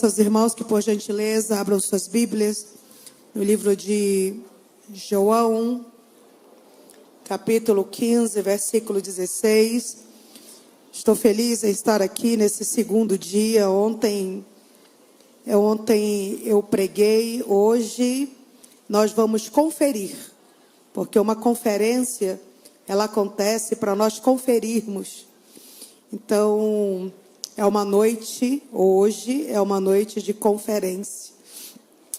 Seus irmãos que, por gentileza, abram suas Bíblias no livro de João, capítulo 15, versículo 16. Estou feliz em estar aqui nesse segundo dia. Ontem eu preguei, hoje nós vamos conferir, porque uma conferência, ela acontece para nós conferirmos. Então, hoje é uma noite de conferência.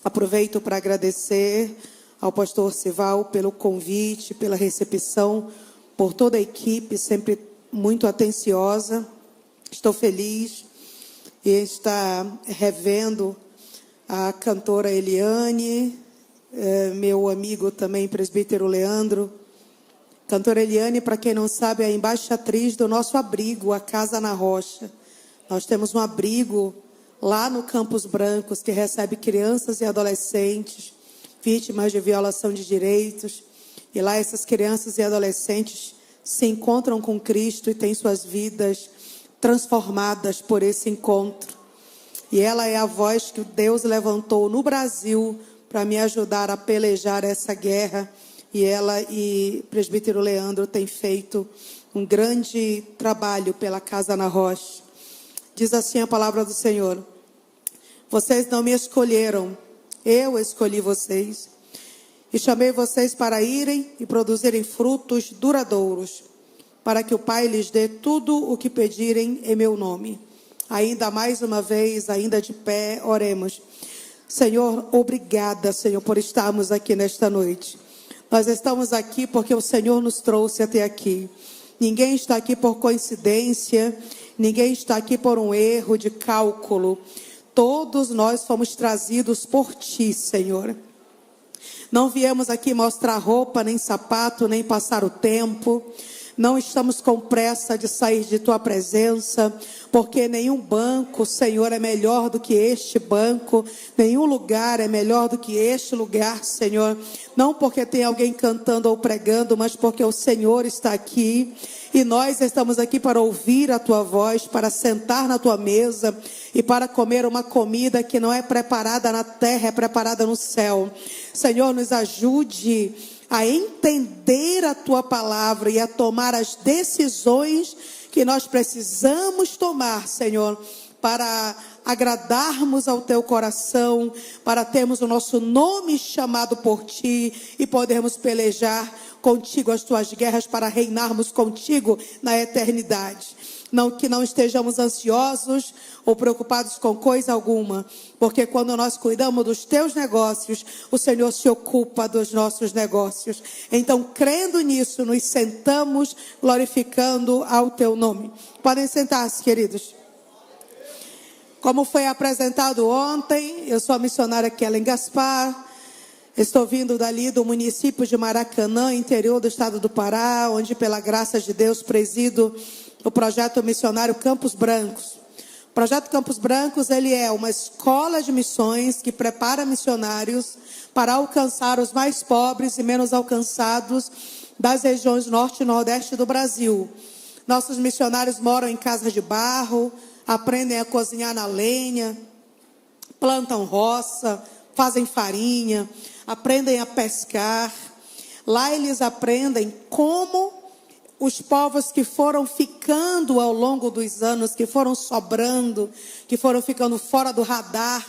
Aproveito para agradecer ao pastor Sival pelo convite, pela recepção, por toda a equipe, sempre muito atenciosa. Estou feliz em estar revendo a cantora Eliane, meu amigo também, presbítero Leandro. Cantora Eliane, para quem não sabe, é a embaixatriz do nosso abrigo, a Casa na Rocha. Nós temos um abrigo lá no Campos Brancos que recebe crianças e adolescentes vítimas de violação de direitos. E lá essas crianças e adolescentes se encontram com Cristo e têm suas vidas transformadas por esse encontro. E ela é a voz que Deus levantou no Brasil para me ajudar a pelejar essa guerra. E ela e o presbítero Leandro têm feito um grande trabalho pela Casa na Rocha. Diz assim a palavra do Senhor: vocês não me escolheram, eu escolhi vocês. E chamei vocês para irem e produzirem frutos duradouros, para que o Pai lhes dê tudo o que pedirem em meu nome. Ainda mais uma vez, ainda de pé, oremos. Senhor, obrigada, Senhor, por estarmos aqui nesta noite. Nós estamos aqui porque o Senhor nos trouxe até aqui. Ninguém está aqui por coincidência, ninguém está aqui por um erro de cálculo. Todos nós fomos trazidos por Ti, Senhor. Não viemos aqui mostrar roupa, nem sapato, nem passar o tempo. Não estamos com pressa de sair de Tua presença, porque nenhum banco, Senhor, é melhor do que este banco. Nenhum lugar é melhor do que este lugar, Senhor. Não porque tem alguém cantando ou pregando, mas porque o Senhor está aqui. E nós estamos aqui para ouvir a Tua voz, para sentar na Tua mesa e para comer uma comida que não é preparada na terra, é preparada no céu. Senhor, nos ajude a entender a Tua palavra e a tomar as decisões que nós precisamos tomar, Senhor, para agradarmos ao Teu coração, para termos o nosso nome chamado por Ti e podermos pelejar contigo as Tuas guerras, para reinarmos contigo na eternidade. Que não estejamos ansiosos ou preocupados com coisa alguma, porque quando nós cuidamos dos Teus negócios, o Senhor se ocupa dos nossos negócios. Então, crendo nisso, nos sentamos glorificando ao Teu nome. Podem sentar-se, queridos. Como foi apresentado ontem, eu sou a missionária Kellen Gaspar. Estou vindo dali do município de Maracanã, interior do estado do Pará, onde, pela graça de Deus, presido o projeto missionário Campos Brancos. O projeto Campos Brancos, ele é uma escola de missões que prepara missionários para alcançar os mais pobres e menos alcançados das regiões norte e nordeste do Brasil. Nossos missionários moram em casas de barro, aprendem a cozinhar na lenha, plantam roça, fazem farinha, aprendem a pescar. Lá eles aprendem como os povos que foram ficando ao longo dos anos, que foram sobrando, que foram ficando fora do radar,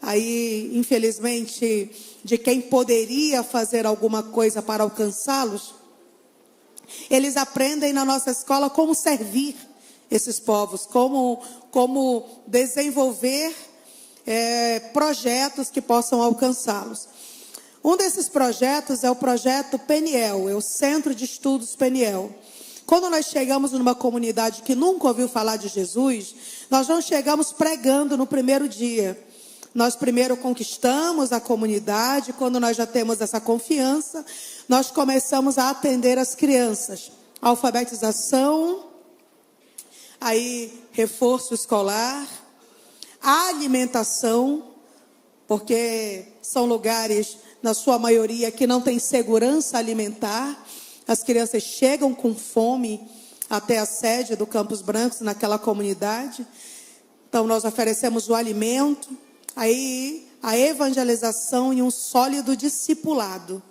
aí, infelizmente, de quem poderia fazer alguma coisa para alcançá-los, eles aprendem na nossa escola como servir esses povos, como desenvolver projetos que possam alcançá-los. Um desses projetos é o projeto Peniel, é o Centro de Estudos Peniel. Quando nós chegamos numa comunidade que nunca ouviu falar de Jesus, nós não chegamos pregando no primeiro dia. Nós primeiro conquistamos a comunidade. Quando nós já temos essa confiança, nós começamos a atender as crianças. Alfabetização, aí reforço escolar, alimentação, porque são lugares, na sua maioria, que não tem segurança alimentar. As crianças chegam com fome até a sede do Campos Brancos, naquela comunidade. Então nós oferecemos o alimento, aí a evangelização e um sólido discipulado.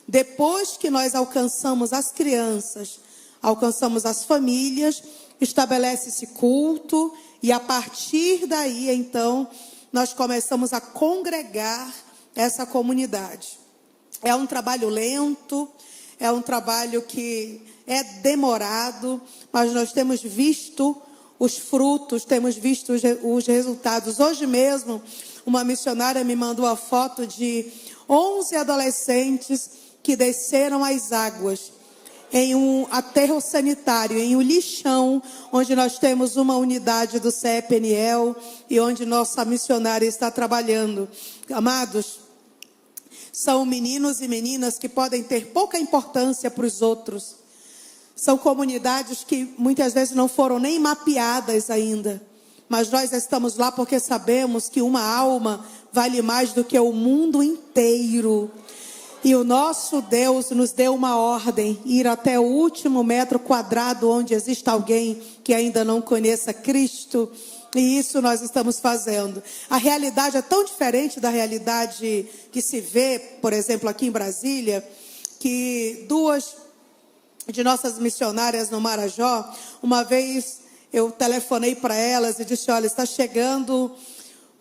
Depois que nós alcançamos as crianças, alcançamos as famílias, estabelece-se culto e a partir daí, então, nós começamos a congregar essa comunidade. É um trabalho lento, é um trabalho que é demorado, mas nós temos visto os frutos, temos visto os resultados. Hoje mesmo, uma missionária me mandou a foto de 11 adolescentes que desceram as águas em um aterro sanitário, em um lixão, onde nós temos uma unidade do CEPNL e onde nossa missionária está trabalhando. Amados, são meninos e meninas que podem ter pouca importância para os outros. São comunidades que muitas vezes não foram nem mapeadas ainda. Mas nós estamos lá porque sabemos que uma alma vale mais do que o mundo inteiro. E o nosso Deus nos deu uma ordem, ir até o último metro quadrado onde existe alguém que ainda não conheça Cristo. E isso nós estamos fazendo. A realidade é tão diferente da realidade que se vê, por exemplo, aqui em Brasília, que duas de nossas missionárias no Marajó, uma vez eu telefonei para elas e disse, olha, está chegando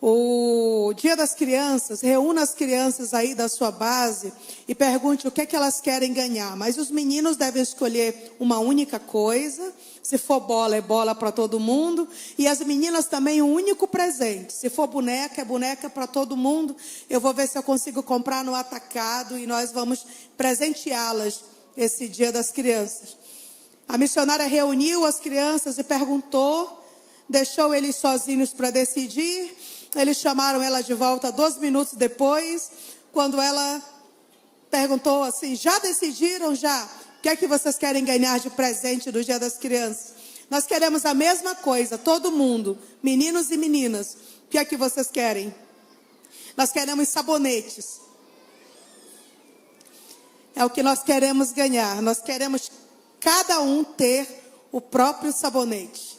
o Dia das Crianças, reúna as crianças aí da sua base e pergunte o que é que elas querem ganhar. Mas os meninos devem escolher uma única coisa. Se for bola, é bola para todo mundo. E as meninas também um único presente. Se for boneca, é boneca para todo mundo. Eu vou ver se eu consigo comprar no atacado e nós vamos presenteá-las esse Dia das Crianças. A missionária reuniu as crianças e perguntou, deixou eles sozinhos para decidir. Eles chamaram ela de volta 12 minutos depois, quando ela perguntou assim, já decidiram já? O que é que vocês querem ganhar de presente do Dia das Crianças? Nós queremos a mesma coisa, todo mundo, meninos e meninas. O que é que vocês querem? Nós queremos sabonetes. É o que nós queremos ganhar. Nós queremos cada um ter o próprio sabonete.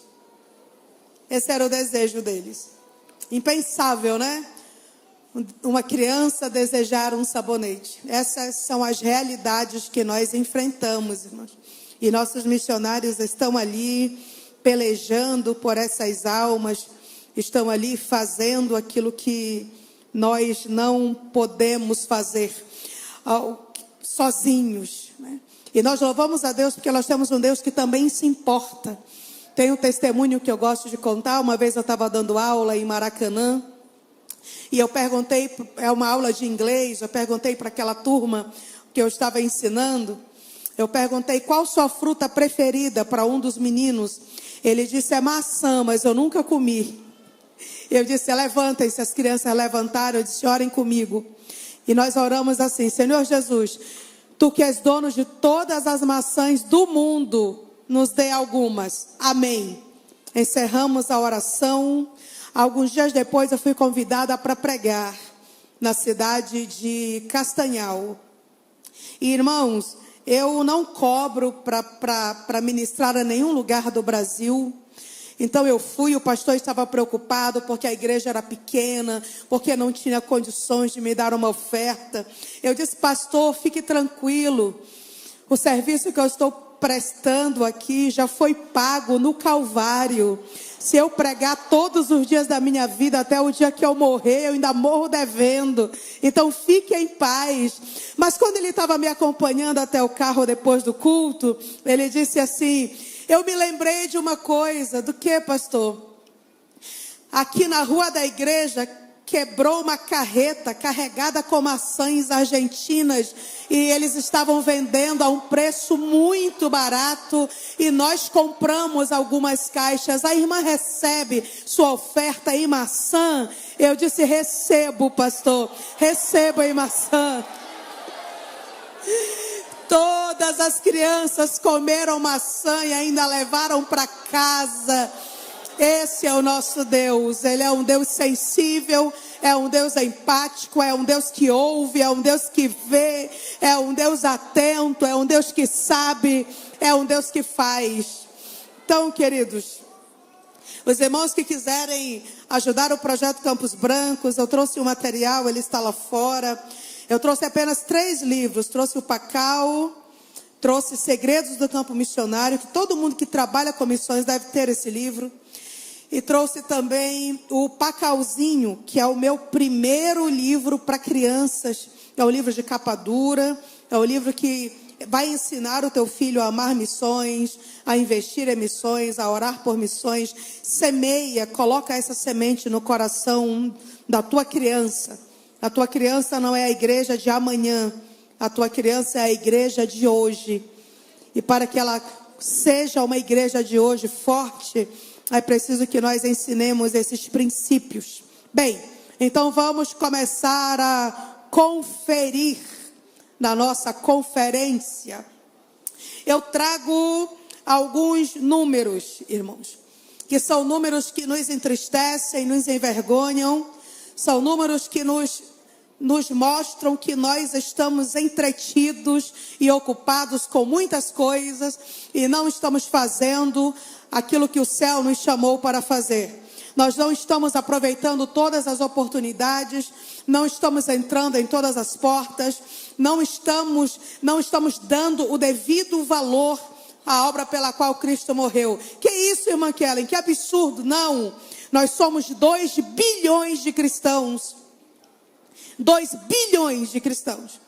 Esse era o desejo deles. Impensável, né? Uma criança desejar um sabonete. Essas são as realidades que nós enfrentamos, irmãos. E nossos missionários estão ali pelejando por essas almas, estão ali fazendo aquilo que nós não podemos fazer sozinhos, né? E nós louvamos a Deus porque nós temos um Deus que também se importa. Tem um testemunho que eu gosto de contar. Uma vez eu estava dando aula em Maracanã e eu perguntei, é uma aula de inglês, eu perguntei para aquela turma que eu estava ensinando, eu perguntei qual sua fruta preferida para um dos meninos. Ele disse, é maçã, mas eu nunca comi. Eu disse, levantem-se. As crianças levantaram, eu disse, orem comigo. E nós oramos assim, Senhor Jesus, Tu que és dono de todas as maçãs do mundo, nos dê algumas. Amém. Encerramos a oração. Alguns dias depois eu fui convidada para pregar na cidade de Castanhal. E, irmãos, eu não cobro para ministrar a nenhum lugar do Brasil. Então eu fui, o pastor estava preocupado porque a igreja era pequena, porque não tinha condições de me dar uma oferta. Eu disse, pastor, fique tranquilo. O serviço que eu estou prestando aqui já foi pago no Calvário. Se eu pregar todos os dias da minha vida, até o dia que eu morrer, eu ainda morro devendo. Então fique em paz. Mas quando ele estava me acompanhando até o carro depois do culto, ele disse assim, eu me lembrei de uma coisa. Do que, pastor? Aqui na rua da igreja quebrou uma carreta carregada com maçãs argentinas e eles estavam vendendo a um preço muito barato e nós compramos algumas caixas. A irmã recebe sua oferta em maçã? Eu disse, recebo, pastor, recebo em maçã. Todas as crianças comeram maçã e ainda levaram para casa. Esse é o nosso Deus. Ele é um Deus sensível, é um Deus empático, é um Deus que ouve, é um Deus que vê, é um Deus atento, é um Deus que sabe, é um Deus que faz. Então, queridos, Os irmãos que quiserem ajudar o Projeto Campos Brancos, eu trouxe um material, ele está lá fora. Eu trouxe apenas 3 livros, trouxe o Pacal, trouxe Segredos do Campo Missionário, que todo mundo que trabalha com missões deve ter esse livro. E trouxe também o Pacalzinho, que é o meu primeiro livro para crianças. É um livro de capa dura, é um livro que vai ensinar o teu filho a amar missões, a investir em missões, a orar por missões. Semeia, coloca essa semente no coração da tua criança. A tua criança não é a igreja de amanhã, a tua criança é a igreja de hoje. E para que ela seja uma igreja de hoje forte, é preciso que nós ensinemos esses princípios. Bem, então vamos começar a conferir na nossa conferência. Eu trago alguns números, irmãos, que são números que nos entristecem, nos envergonham, são números que nos mostram que nós estamos entretidos e ocupados com muitas coisas e não estamos fazendo aquilo que o céu nos chamou para fazer. Nós não estamos aproveitando todas as oportunidades, não estamos entrando em todas as portas, não estamos dando o devido valor à obra pela qual Cristo morreu. Que isso, irmã Kellen? Que absurdo! Não! Nós somos 2 bilhões de cristãos. 2 bilhões de cristãos.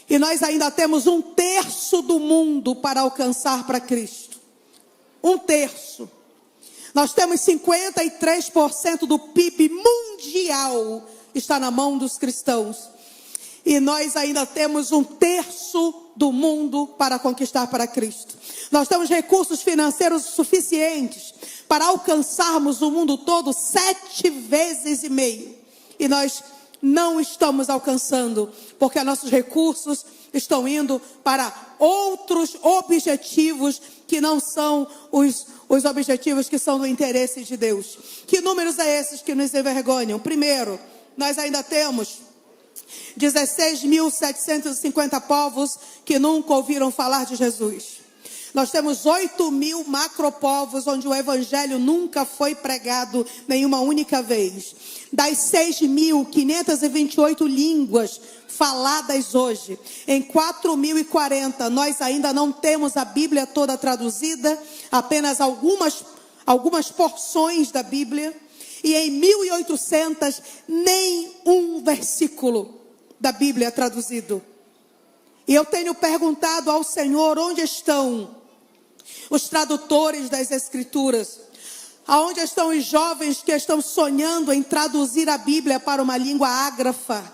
E nós ainda temos 1/3 do mundo para alcançar para Cristo. 1/3. Nós temos 53% do PIB mundial está na mão dos cristãos. E nós ainda temos 1/3 do mundo para conquistar para Cristo. Nós temos recursos financeiros suficientes para alcançarmos o mundo todo 7 vezes e meio. E nós não estamos alcançando, porque nossos recursos estão indo para outros objetivos que não são os objetivos que são do interesse de Deus. Que números é esses que nos envergonham? Primeiro, nós ainda temos 16.750 povos que nunca ouviram falar de Jesus. Nós temos 8.000 macropovos onde o evangelho nunca foi pregado nenhuma única vez. Das 6.528 línguas faladas hoje, em 4.040 nós ainda não temos a Bíblia toda traduzida, apenas algumas porções da Bíblia. E em 1.800 nem um versículo da Bíblia é traduzido. E eu tenho perguntado ao Senhor, onde estão os tradutores das Escrituras? Aonde estão os jovens que estão sonhando em traduzir a Bíblia para uma língua ágrafa?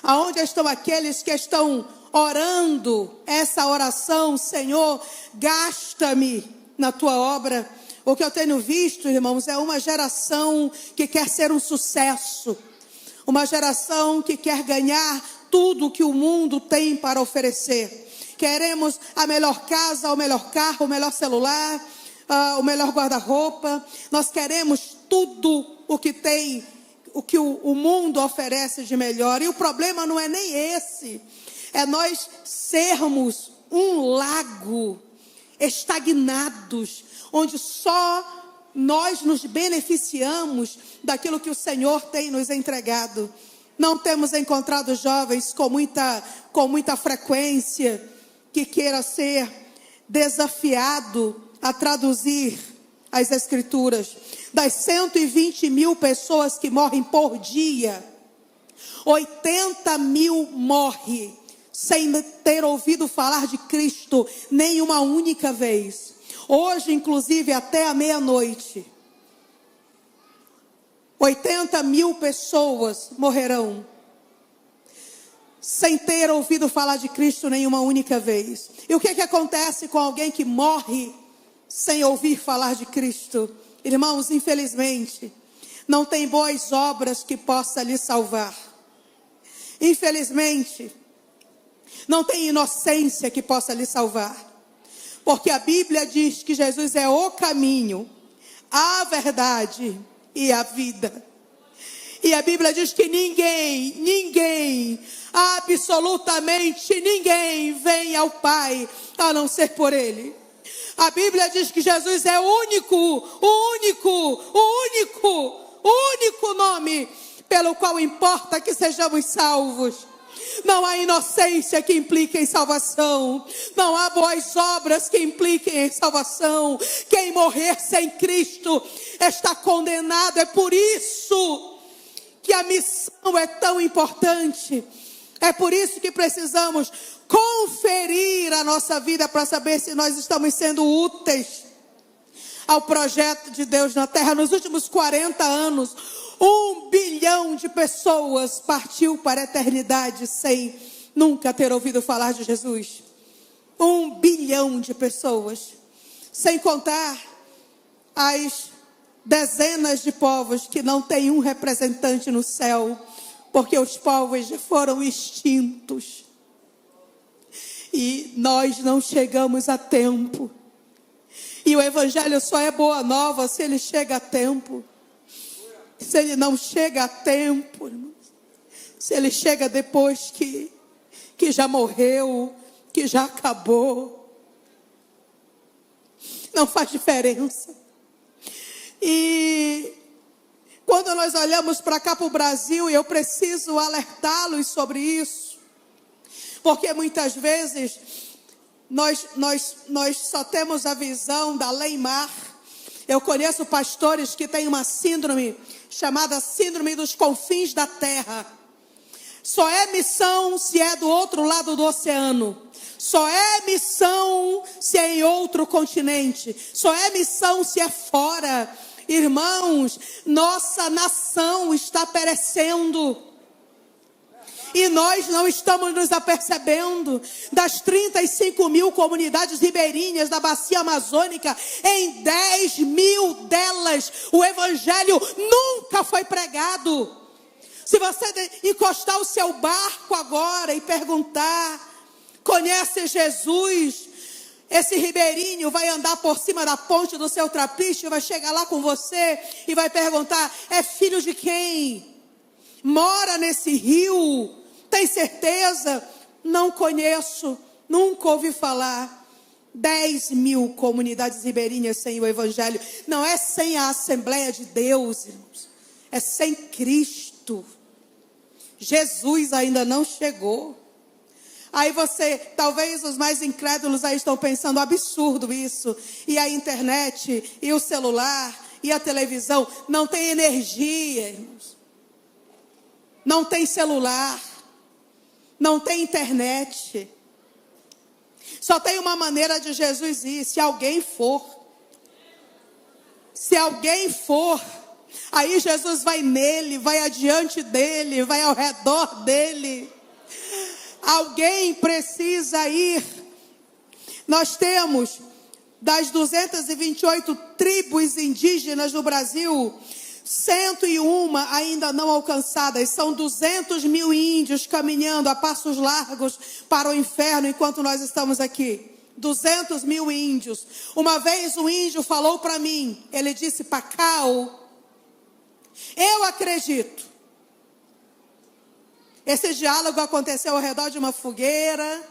Aonde estão aqueles que estão orando essa oração, Senhor, gasta-me na tua obra? O que eu tenho visto, irmãos, é uma geração que quer ser um sucesso. Uma geração que quer ganhar tudo que o mundo tem para oferecer. Queremos a melhor casa, o melhor carro, o melhor celular, o melhor guarda-roupa. Nós queremos tudo o que tem, o que o mundo oferece de melhor. E o problema não é nem esse. É nós sermos um lago estagnados, onde só nós nos beneficiamos daquilo que o Senhor tem nos entregado. Não temos encontrado jovens com muita frequência que queira ser desafiado a traduzir as Escrituras. Das 120.000 pessoas que morrem por dia, 80.000 morrem sem ter ouvido falar de Cristo nenhuma única vez. Hoje, inclusive, até a meia-noite, 80.000 pessoas morrerão sem ter ouvido falar de Cristo nenhuma única vez. E o que acontece com alguém que morre sem ouvir falar de Cristo? Irmãos, infelizmente, não tem boas obras que possa lhe salvar. Infelizmente, não tem inocência que possa lhe salvar. Porque a Bíblia diz que Jesus é o caminho, a verdade e a vida. E a Bíblia diz que ninguém, absolutamente ninguém vem ao Pai a não ser por Ele. A Bíblia diz que Jesus é o único nome pelo qual importa que sejamos salvos. Não há inocência que implique em salvação. Não há boas obras que impliquem em salvação. Quem morrer sem Cristo está condenado. É por isso que a missão é tão importante. É por isso que precisamos conferir a nossa vida para saber se nós estamos sendo úteis ao projeto de Deus na terra. Nos últimos 40 anos, 1 bilhão de pessoas partiu para a eternidade sem nunca ter ouvido falar de Jesus. 1 bilhão de pessoas. Sem contar as dezenas de povos que não têm um representante no céu, porque os povos já foram extintos. E nós não chegamos a tempo. E o evangelho só é boa nova se ele chega a tempo. Se ele não chega a tempo, se ele chega depois que já morreu, que já acabou, não faz diferença. E quando nós olhamos para cá, para o Brasil, e eu preciso alertá-los sobre isso, porque muitas vezes nós só temos a visão da lei mar. Eu conheço pastores que têm uma síndrome chamada síndrome dos confins da terra. Só é missão se é do outro lado do oceano. Só é missão se é em outro continente. Só é missão se é fora. Irmãos, nossa nação está perecendo. E nós não estamos nos apercebendo. Das 35 mil comunidades ribeirinhas da bacia amazônica, em 10 mil delas o evangelho nunca foi pregado. Se você encostar o seu barco agora e perguntar: conhece Jesus? Esse ribeirinho vai andar por cima da ponte do seu trapiche, vai chegar lá com você e vai perguntar: é filho de quem? Mora nesse rio? Tem certeza? Não conheço, nunca ouvi falar. 10 mil comunidades ribeirinhas sem o evangelho. Não é sem a Assembleia de Deus, irmãos. É sem Cristo. Jesus ainda não chegou. Aí talvez os mais incrédulos aí estão pensando: absurdo isso. E a internet, e o celular, e a televisão. Não tem energia, irmãos. Não tem celular. Não tem internet. Só tem uma maneira de Jesus ir: se alguém for. Se alguém for. Aí Jesus vai nele, vai adiante dele, vai ao redor dele. Alguém precisa ir. Nós temos, das 228 tribos indígenas do Brasil, 101 ainda não alcançadas. São 200 mil índios caminhando a passos largos para o inferno enquanto nós estamos aqui. 200 mil índios. Uma vez um índio falou para mim, ele disse: Pacau, eu acredito. Esse diálogo aconteceu ao redor de uma fogueira.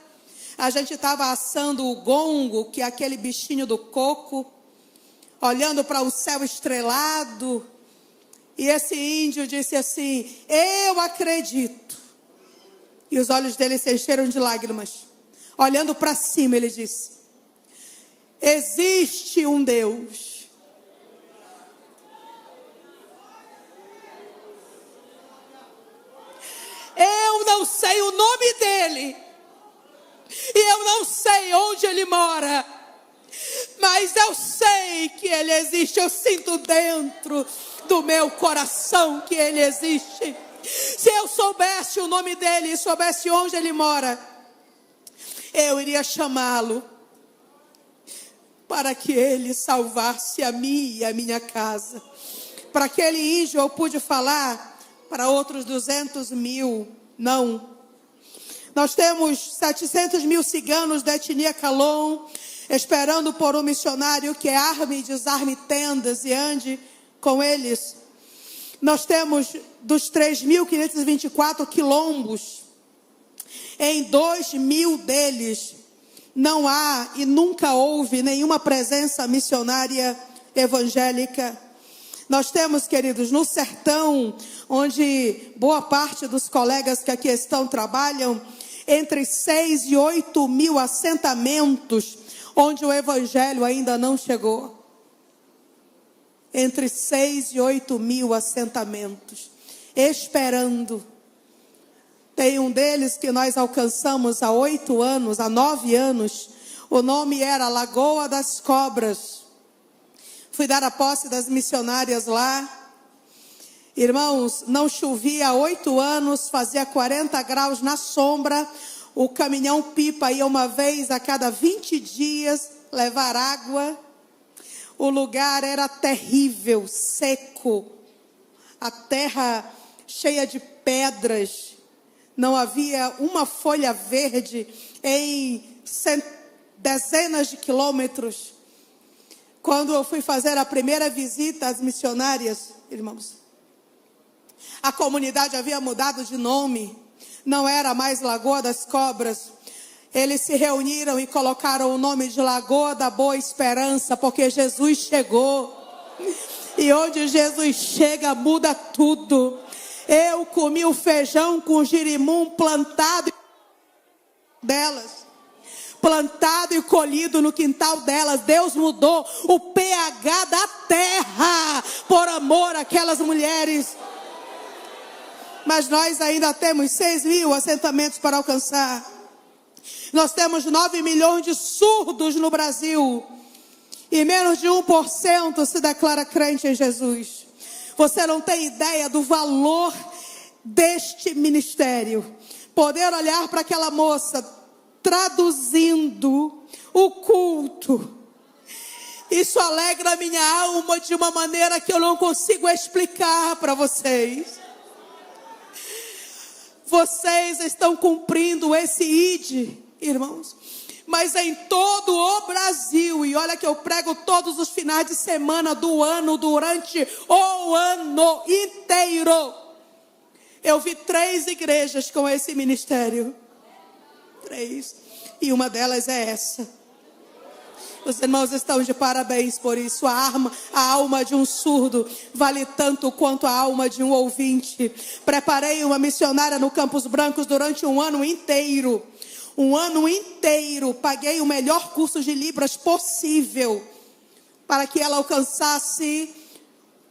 A gente estava assando o gongo, que é aquele bichinho do coco, olhando para o céu estrelado. E esse índio disse assim: eu acredito. E os olhos dele se encheram de lágrimas. Olhando para cima, ele disse: existe um Deus. Eu não sei o nome dele. E eu não sei onde ele mora. Mas eu sei que ele existe. Eu sinto dentro do meu coração que ele existe. Se eu soubesse o nome dele e soubesse onde ele mora, eu iria chamá-lo para que ele salvasse a mim e a minha casa. Para aquele índio eu pude falar, para outros 200 mil, não. Nós temos 700 mil ciganos da etnia Calon, esperando por um missionário que arme e desarme tendas e ande com eles. Nós temos dos 3.524 quilombos, em 2.000 deles, não há e nunca houve nenhuma presença missionária evangélica. Nós temos, queridos, no sertão, onde boa parte dos colegas que aqui estão trabalham, entre 6 e 8 mil assentamentos, onde o evangelho ainda não chegou. Entre 6 e 8 mil assentamentos, esperando. Tem um deles que nós alcançamos há 8 anos, há 9 anos. O nome era Lagoa das Cobras. Fui dar a posse das missionárias lá. Irmãos, não chovia há 8 anos, fazia 40 graus na sombra. O caminhão-pipa ia uma vez a cada 20 dias levar água. O lugar era terrível, seco. A terra cheia de pedras. Não havia uma folha verde em dezenas de quilômetros. Quando eu fui fazer a primeira visita às missionárias, irmãos, a comunidade havia mudado de nome. Não era mais Lagoa das Cobras. Eles se reuniram e colocaram o nome de Lagoa da Boa Esperança, porque Jesus chegou. E onde Jesus chega, muda tudo. Eu comi o feijão com girimum plantado delas. Plantado e colhido no quintal delas. Deus mudou o pH da terra por amor àquelas mulheres. Mas nós ainda temos 6 mil assentamentos para alcançar. Nós temos 9 milhões de surdos no Brasil. E menos de 1% se declara crente em Jesus. Você não tem ideia do valor deste ministério. Poder olhar para aquela moça traduzindo o culto. Isso alegra a minha alma de uma maneira que eu não consigo explicar para vocês. Vocês estão cumprindo esse ID, irmãos. Mas em todo o Brasil, e olha que eu prego todos os finais de semana do ano, durante o ano inteiro. Eu vi 3 igrejas com esse ministério. 3. E uma delas é essa. Os irmãos estão de parabéns por isso. A alma de um surdo vale tanto quanto a alma de um ouvinte. Preparei uma missionária no Campos Brancos durante um ano inteiro. Um ano inteiro. Paguei o melhor curso de Libras possível para que ela alcançasse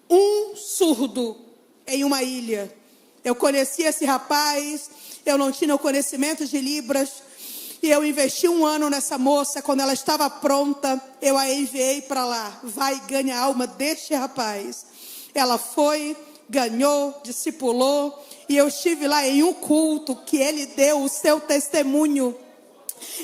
um surdo em uma ilha. Eu conheci esse rapaz. Eu não tinha o conhecimento de Libras. E eu investi um ano nessa moça. Quando ela estava pronta, eu a enviei para lá. Vai e ganha a alma deste rapaz. Ela foi, ganhou, discipulou. E eu estive lá em um culto que ele deu o seu testemunho.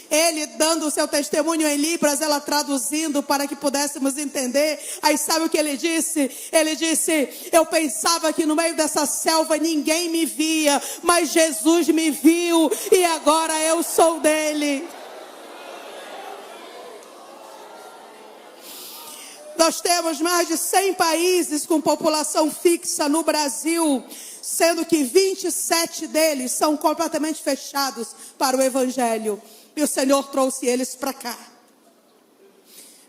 Ele dando o seu testemunho em Libras, ela traduzindo para que pudéssemos entender. Aí sabe o que ele disse? Ele disse: eu pensava que no meio dessa selva ninguém me via, mas Jesus me viu e agora eu sou dele. Nós temos mais de 100 países com população fixa no Brasil, sendo que 27 deles são completamente fechados para o evangelho. E o Senhor trouxe eles para cá.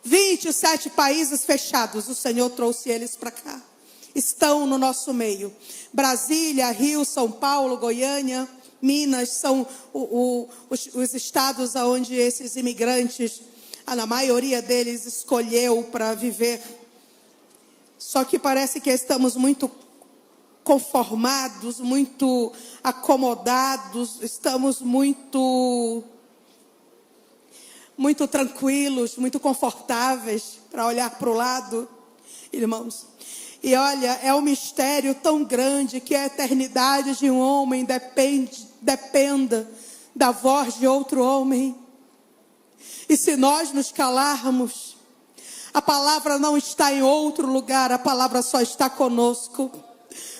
27 países fechados, o Senhor trouxe eles para cá. Estão no nosso meio. Brasília, Rio, São Paulo, Goiânia, Minas, são os estados onde esses imigrantes, a maioria deles escolheu para viver. Só que parece que estamos muito conformados, muito acomodados, estamos muito tranquilos, muito confortáveis para olhar para o lado, irmãos. E olha, é um mistério tão grande que a eternidade de um homem dependa da voz de outro homem. E se nós nos calarmos, a palavra não está em outro lugar, a palavra só está conosco.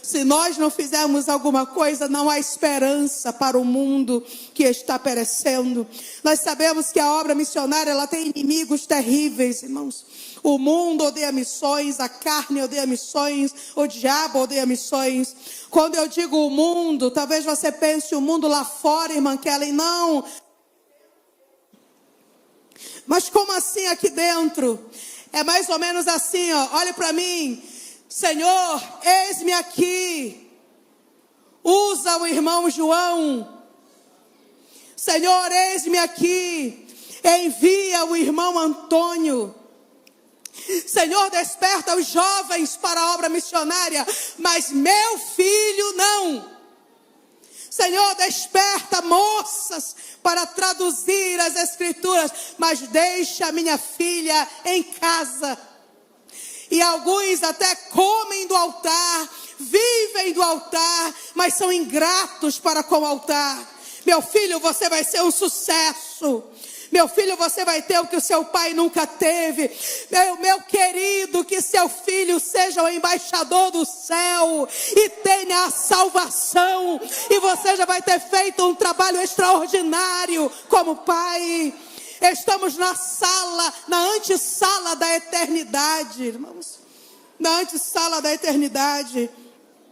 Se nós não fizermos alguma coisa, não há esperança para o mundo que está perecendo. Nós sabemos que a obra missionária, ela tem inimigos terríveis, irmãos. O mundo odeia missões, a carne odeia missões, o diabo odeia missões. Quando eu digo o mundo, talvez você pense o mundo lá fora, irmã Kellen. Não. Mas como assim aqui dentro? É mais ou menos assim, ó. Olhe para mim. Senhor, eis-me aqui. Usa o irmão João. Senhor, eis-me aqui. Envia o irmão Antônio. Senhor, desperta os jovens para a obra missionária, mas meu filho não. Senhor, desperta moças para traduzir as escrituras, mas deixa minha filha em casa. E alguns até comem do altar, vivem do altar, mas são ingratos para com o altar. Meu filho, você vai ser um sucesso. Meu filho, você vai ter o que o seu pai nunca teve. Meu querido, que seu filho seja o embaixador do céu e tenha a salvação. E você já vai ter feito um trabalho extraordinário como pai. Estamos na sala, na antessala da eternidade, irmãos. Na antessala da eternidade.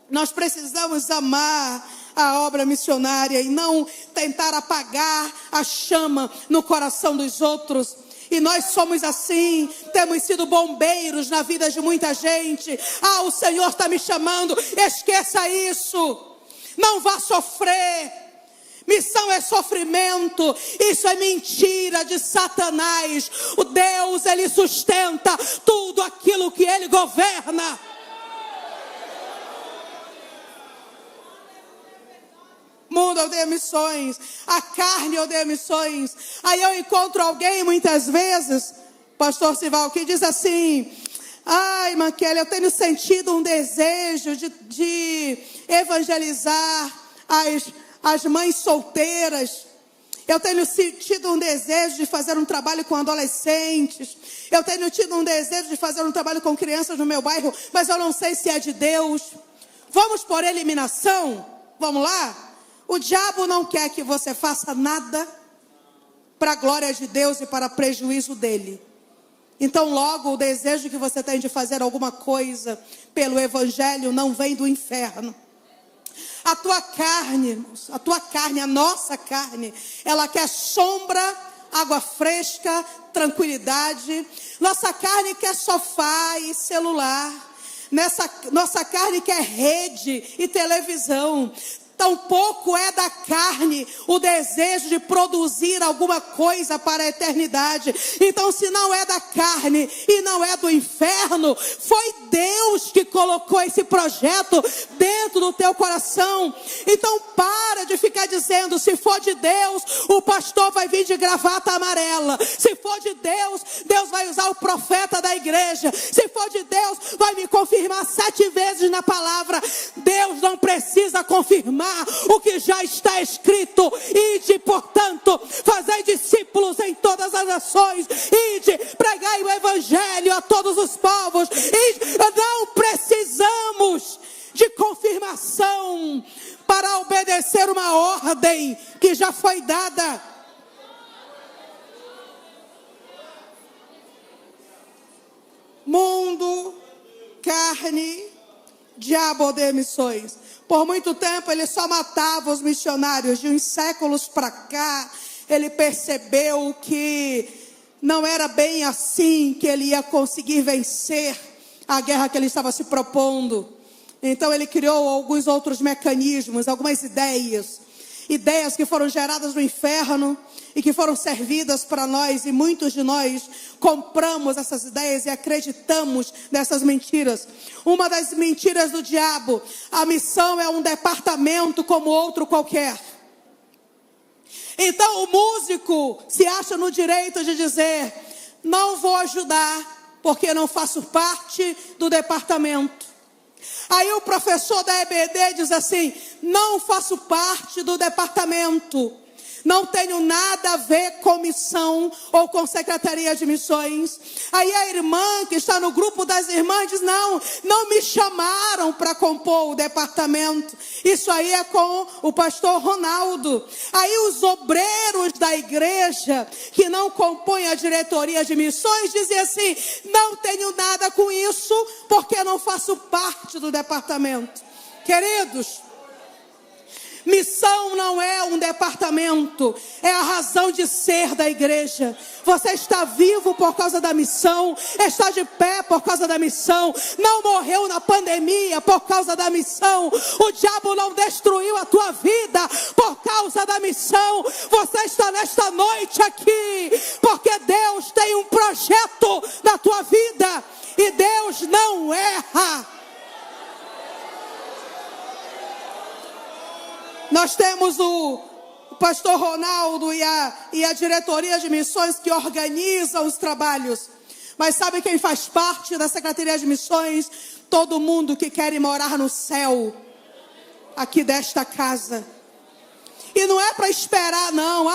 Nós precisamos amar a obra missionária e não tentar apagar a chama no coração dos outros. E nós somos assim, temos sido bombeiros na vida de muita gente. Ah, o Senhor está me chamando, esqueça isso, não vá sofrer. Missão é sofrimento, isso é mentira de Satanás. O Deus, Ele sustenta tudo aquilo que Ele governa. Mundo odeia missões, a carne odeia missões. Aí eu encontro alguém muitas vezes, pastor Sival, que diz assim: ai, Maquele, eu tenho sentido um desejo de evangelizar as mães solteiras. Eu tenho sentido um desejo de fazer um trabalho com adolescentes. Eu tenho tido um desejo de fazer um trabalho com crianças no meu bairro, mas eu não sei se é de Deus. Vamos por eliminação? Vamos lá? O diabo não quer que você faça nada para a glória de Deus e para prejuízo dele. Então logo o desejo que você tem de fazer alguma coisa pelo evangelho não vem do inferno. A tua carne, irmãos, a nossa carne, ela quer sombra, água fresca, tranquilidade. Nossa carne quer sofá e celular. Nossa carne quer rede e televisão. Tampouco é da carne o desejo de produzir alguma coisa para a eternidade. Então, se não é da carne e não é do inferno, foi Deus que colocou esse projeto dentro do teu coração. Então, para de ficar dizendo: se for de Deus, o pastor vai vir de gravata amarela. Se for de Deus, Deus vai usar o profeta da igreja. Se for de Deus, vai me confirmar 7 vezes na palavra. Deus não precisa confirmar o que já está escrito. Ide, portanto, fazei discípulos em todas as nações. Ide, pregai o evangelho a todos os povos. Ide. Não precisamos de confirmação para obedecer uma ordem que já foi dada. Mundo, carne, diabo odeia missões. Por muito tempo ele só matava os missionários. De uns séculos para cá, ele percebeu que não era bem assim que ele ia conseguir vencer a guerra que ele estava se propondo. Então ele criou alguns outros mecanismos, algumas ideias que foram geradas no inferno e que foram servidas para nós, e muitos de nós compramos essas ideias e acreditamos nessas mentiras. Uma das mentiras do diabo: a missão é um departamento como outro qualquer. Então o músico se acha no direito de dizer: não vou ajudar porque não faço parte do departamento. Aí o professor da EBD diz assim: não faço parte do departamento, não tenho nada a ver com missão ou com secretaria de missões. Aí a irmã que está no grupo das irmãs diz: não me chamaram para compor o departamento. Isso aí é com o pastor Ronaldo. Aí os obreiros da igreja que não compõem a diretoria de missões dizem assim: não tenho nada com isso porque não faço parte do departamento. Queridos, missão não é um departamento, é a razão de ser da igreja. Você está vivo por causa da missão, está de pé por causa da missão, não morreu na pandemia por causa da missão, o diabo não destruiu a tua vida por causa da missão. Você está nesta noite aqui porque Deus tem um projeto na tua vida e Deus não erra. Nós temos o pastor Ronaldo e a diretoria de missões que organizam os trabalhos. Mas sabe quem faz parte da Secretaria de Missões? Todo mundo que quer ir morar no céu, aqui desta casa. E não é para esperar não,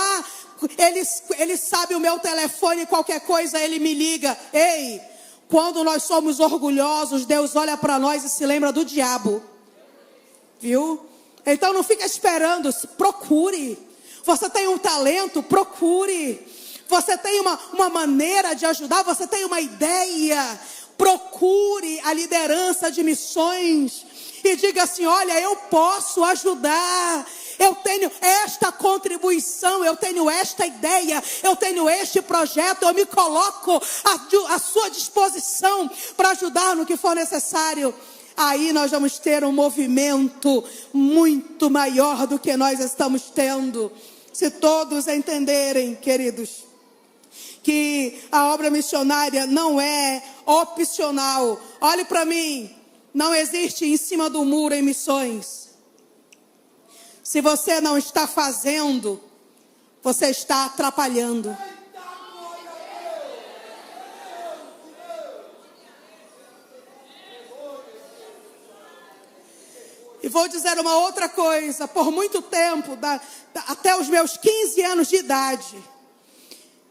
ele sabe o meu telefone, qualquer coisa ele me liga. Ei, quando nós somos orgulhosos, Deus olha para nós e se lembra do diabo. Viu? Então não fica esperando, procure. Você tem um talento, procure. Você tem uma maneira de ajudar, você tem uma ideia, procure a liderança de missões e diga assim: olha, eu posso ajudar, eu tenho esta contribuição, eu tenho esta ideia, eu tenho este projeto, eu me coloco à sua disposição para ajudar no que for necessário. Aí nós vamos ter um movimento muito maior do que nós estamos tendo. Se todos entenderem, queridos, que a obra missionária não é opcional. Olhe para mim, não existe em cima do muro em missões. Se você não está fazendo, você está atrapalhando. E vou dizer uma outra coisa, por muito tempo, até os meus 15 anos de idade,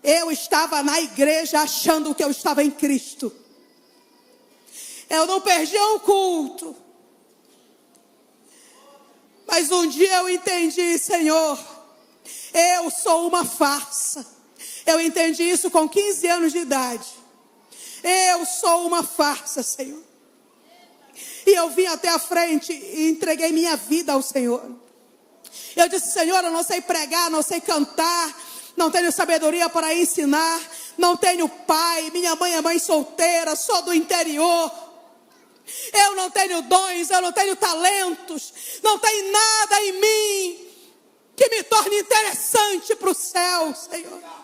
eu estava na igreja achando que eu estava em Cristo. Eu não perdia um culto. Mas um dia eu entendi, Senhor, eu sou uma farsa. Eu entendi isso com 15 anos de idade. Eu sou uma farsa, Senhor. E eu vim até a frente e entreguei minha vida ao Senhor. Eu disse: Senhor, eu não sei pregar, não sei cantar, não tenho sabedoria para ensinar, não tenho pai, minha mãe é mãe solteira, sou do interior. Eu não tenho dons, eu não tenho talentos, não tem nada em mim que me torne interessante para o céu, Senhor.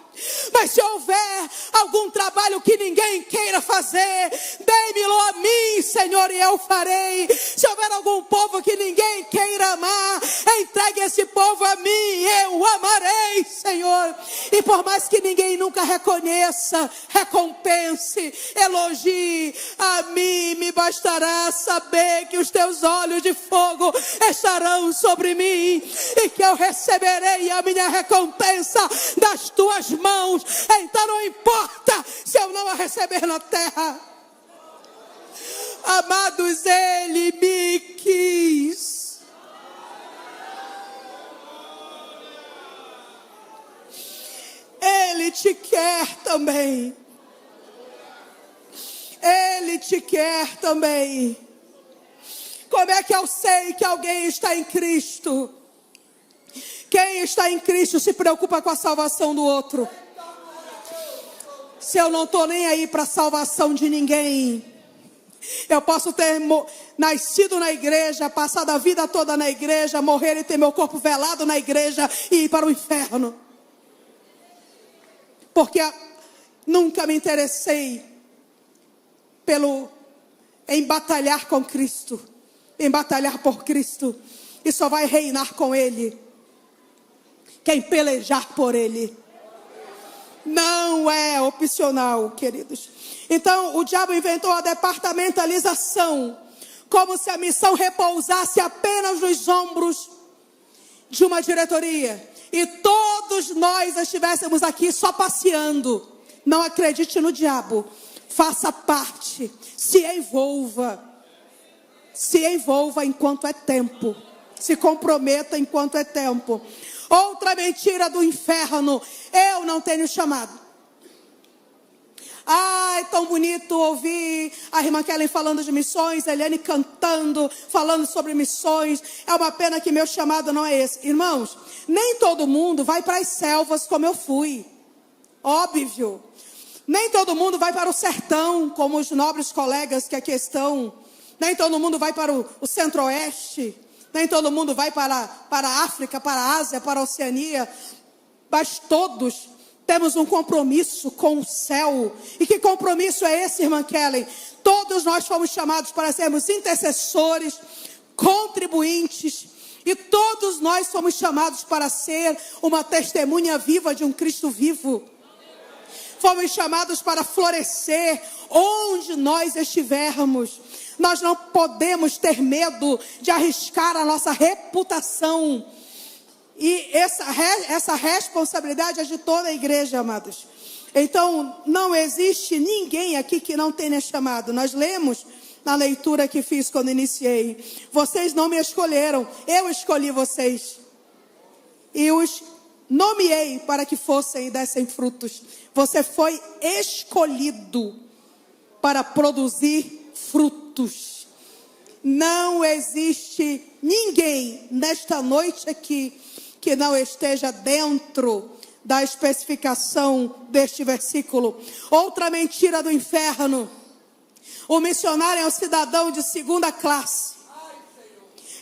Mas se houver algum trabalho que ninguém queira fazer, dê-me-lo a mim, Senhor, e eu farei. Se houver algum povo que ninguém queira amar, entregue esse povo a mim, eu amarei, Senhor. E por mais que ninguém nunca reconheça, recompense, elogie, a mim me bastará saber que os teus olhos de fogo estarão sobre mim e que eu receberei a minha recompensa das tuas mãos. Então não importa se eu não a receber na terra. Amados, Ele me quis. Ele te quer também. Ele te quer também. Como é que eu sei que alguém está em Cristo? Quem está em Cristo se preocupa com a salvação do outro. Se eu não estou nem aí para a salvação de ninguém, eu posso ter nascido na igreja, passado a vida toda na igreja, morrer e ter meu corpo velado na igreja e ir para o inferno. Porque nunca me interessei em batalhar com Cristo, em batalhar por Cristo, e só vai reinar com Ele quem pelejar por Ele. Não é opcional, queridos. Então o diabo inventou a departamentalização, como se a missão repousasse apenas nos ombros de uma diretoria e todos nós estivéssemos aqui só passeando. Não acredite no diabo, faça parte, se envolva enquanto é tempo, se comprometa enquanto é tempo. Outra mentira do inferno: eu não tenho chamado. Ah, é tão bonito ouvir a irmã Kellen falando de missões, a Eliane cantando, falando sobre missões. É uma pena que meu chamado não é esse. Irmãos, nem todo mundo vai para as selvas como eu fui. Óbvio. Nem todo mundo vai para o sertão, como os nobres colegas que aqui estão. Nem todo mundo vai para o centro-oeste. Nem todo mundo vai para a África, para a Ásia, para a Oceania. Mas todos temos um compromisso com o céu. E que compromisso é esse, irmã Kellen? Todos nós fomos chamados para sermos intercessores, contribuintes. E todos nós fomos chamados para ser uma testemunha viva de um Cristo vivo. Fomos chamados para florescer onde nós estivermos. Nós não podemos ter medo de arriscar a nossa reputação. E essa responsabilidade é de toda a igreja, amados. Então, não existe ninguém aqui que não tenha chamado. Nós lemos na leitura que fiz quando iniciei. Vocês não me escolheram, eu escolhi vocês. E os nomeei para que fossem e dessem frutos. Você foi escolhido para produzir frutos. Não existe ninguém nesta noite aqui que não esteja dentro da especificação deste versículo. Outra mentira do inferno: o missionário é um cidadão de segunda classe.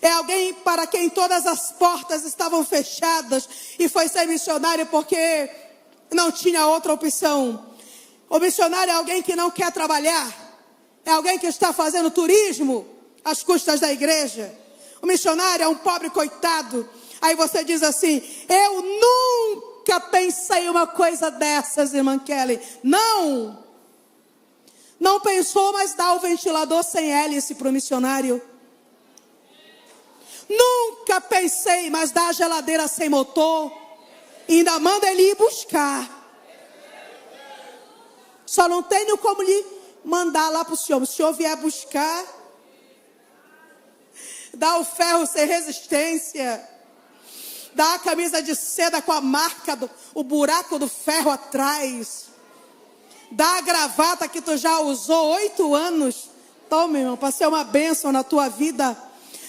É alguém para quem todas as portas estavam fechadas e foi ser missionário porque não tinha outra opção. O missionário é alguém que não quer trabalhar. É alguém que está fazendo turismo às custas da igreja. O missionário é um pobre coitado. Aí você diz assim: eu nunca pensei uma coisa dessas, irmã Kelly. Não pensou, mas dá o ventilador sem hélice para o missionário. Nunca pensei, mas dá a geladeira sem motor. E ainda manda ele ir buscar. Só não tenho como lhe mandar lá para o senhor. Se o senhor vier buscar, dá o ferro sem resistência. Dá a camisa de seda com a marca, o buraco do ferro atrás. Dá a gravata que tu já usou 8 anos. Toma, irmão, para ser uma bênção na tua vida.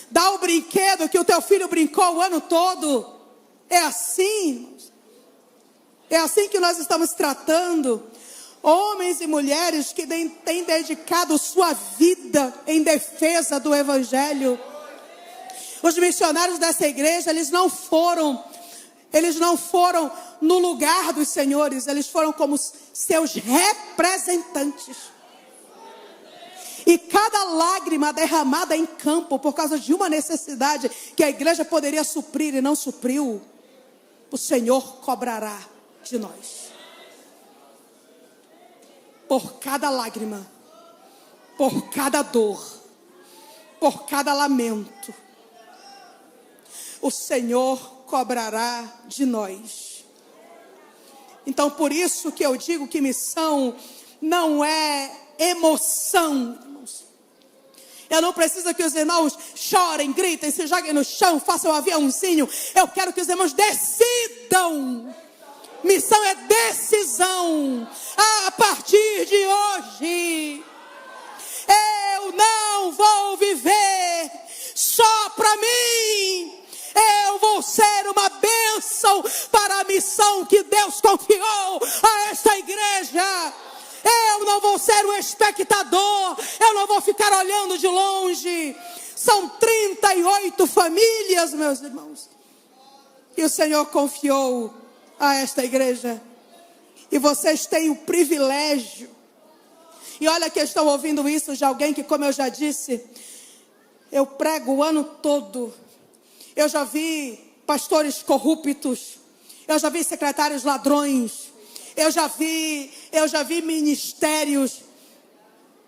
Dá o brinquedo que o teu filho brincou o ano todo. É assim, irmãos. É assim que nós estamos tratando homens e mulheres que têm dedicado sua vida em defesa do Evangelho. Os missionários dessa igreja, eles não foram no lugar dos senhores, eles foram como seus representantes. E cada lágrima derramada em campo por causa de uma necessidade que a igreja poderia suprir e não supriu, o Senhor cobrará de nós. Por cada lágrima, por cada dor, por cada lamento, o Senhor cobrará de nós. Então, por isso que eu digo que missão não é emoção. Eu não preciso que os irmãos chorem, gritem, se joguem no chão, façam um aviãozinho. Eu quero que os irmãos decidam. Missão é decisão. A partir de hoje, eu não vou viver só para mim. Eu vou ser uma bênção para a missão que Deus confiou a esta igreja. Eu não vou ser um espectador. Eu não vou ficar olhando de longe. São 38 famílias, meus irmãos, que o Senhor confiou a esta igreja. E vocês têm o privilégio. E olha que estão ouvindo isso de alguém que, como eu já disse, eu prego o ano todo. Eu já vi pastores corruptos. Eu já vi secretários ladrões. Eu já vi ministérios